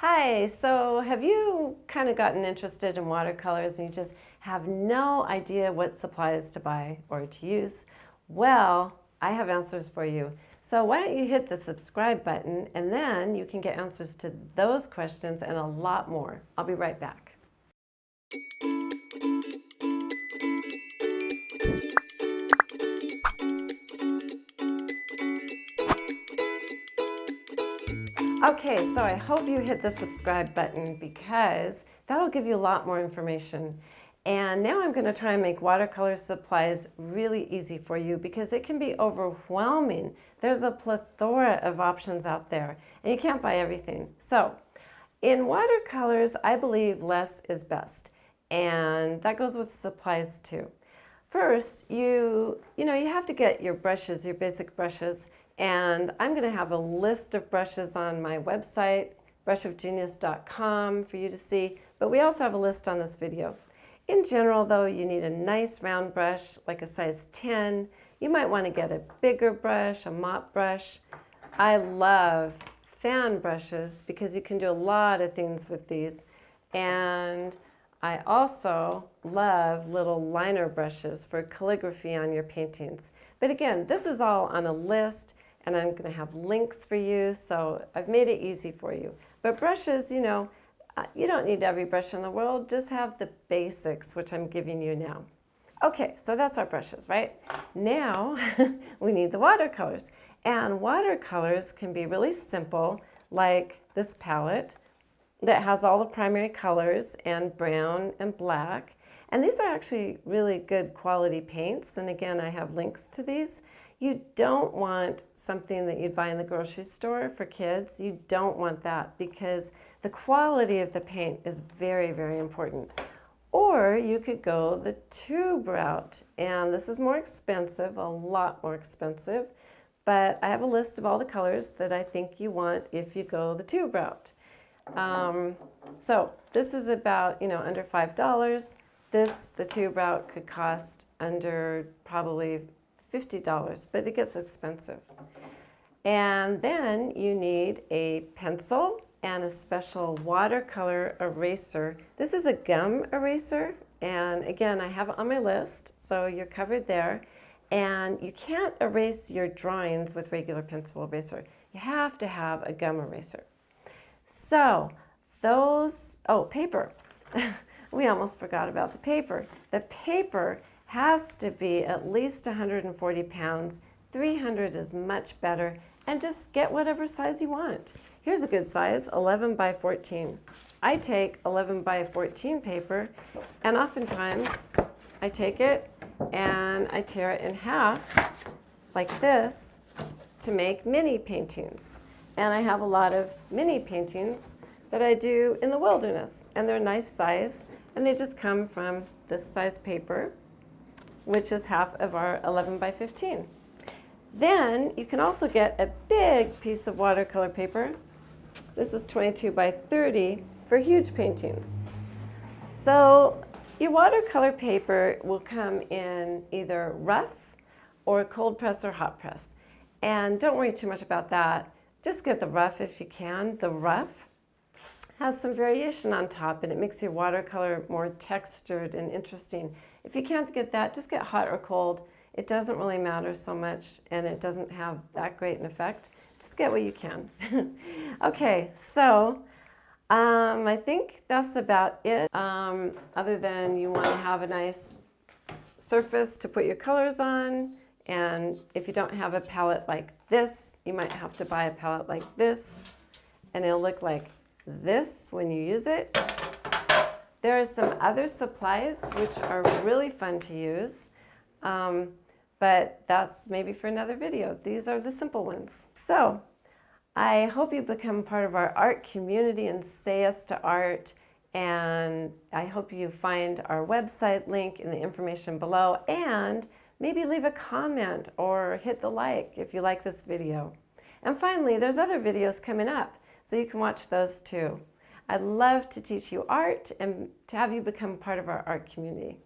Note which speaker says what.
Speaker 1: Hi, so have you kind of gotten interested in watercolors and you just have no idea what supplies to buy or to use? Well, I have answers for you. So why don't you hit the subscribe button and then you can get answers to those questions and a lot more. I'll be right back. Okay, so I hope you hit the subscribe button because that'll give you a lot more information. And now I'm going to try and make watercolor supplies really easy for you because it can be overwhelming. There's a plethora of options out there and you can't buy everything. So in watercolors, I believe less is best. And that goes with supplies too. First, you have to get your brushes, your basic brushes, and I'm going to have a list of brushes on my website, brushofgenius.com, for you to see, but we also have a list on this video. In general, though, you need a nice round brush, like a size 10. You might want to get a bigger brush, a mop brush. I love fan brushes because you can do a lot of things with these. And I also love little liner brushes for calligraphy on your paintings. But again, this is all on a list and I'm going to have links for you, so I've made it easy for you. But brushes, you don't need every brush in the world, just have the basics, which I'm giving you now. Okay, so that's our brushes, right? Now we need the watercolors. And watercolors can be really simple, like this palette that has all the primary colors and brown and black. And these are actually really good quality paints. And again, I have links to these. You don't want something that you'd buy in the grocery store for kids. You don't want that because the quality of the paint is very, very important. Or you could go the tube route. And this is more expensive, a lot more expensive. But I have a list of all the colors that I think you want if you go the tube route. So this is about, under $5. The tube route could cost under probably $50, but it gets expensive. And then you need a pencil and a special watercolor eraser. This is a gum eraser, and again, I have it on my list, so you're covered there. And you can't erase your drawings with regular pencil eraser. You have to have a gum eraser. So paper. We almost forgot about the paper. The paper has to be at least 140 pounds. 300 is much better. And just get whatever size you want. Here's a good size, 11 by 14. I take 11 by 14 paper, and oftentimes I take it and I tear it in half like this to make mini paintings. And I have a lot of mini paintings that I do in the wilderness, and they're a nice size, and they just come from this size paper, which is half of our 11 by 15. Then you can also get a big piece of watercolor paper. This is 22 by 30 for huge paintings. So your watercolor paper will come in either rough or cold press or hot press. And don't worry too much about that. Just get the rough if you can. The rough has some variation on top and it makes your watercolor more textured and interesting. If you can't get that, just get hot or cold. It doesn't really matter so much and it doesn't have that great an effect. Just get what you can. Okay, so I think that's about it. Other than you want to have a nice surface to put your colors on, and if you don't have a palette like this, you might have to buy a palette like this, and it'll look like this when you use it. There are some other supplies which are really fun to use, but that's maybe for another video. These are the simple ones. So I hope you become part of our art community and say yes to art, and I hope you find our website link in the information below, and maybe leave a comment or hit the like if you like this video. And finally, there's other videos coming up, so you can watch those too. I'd love to teach you art and to have you become part of our art community.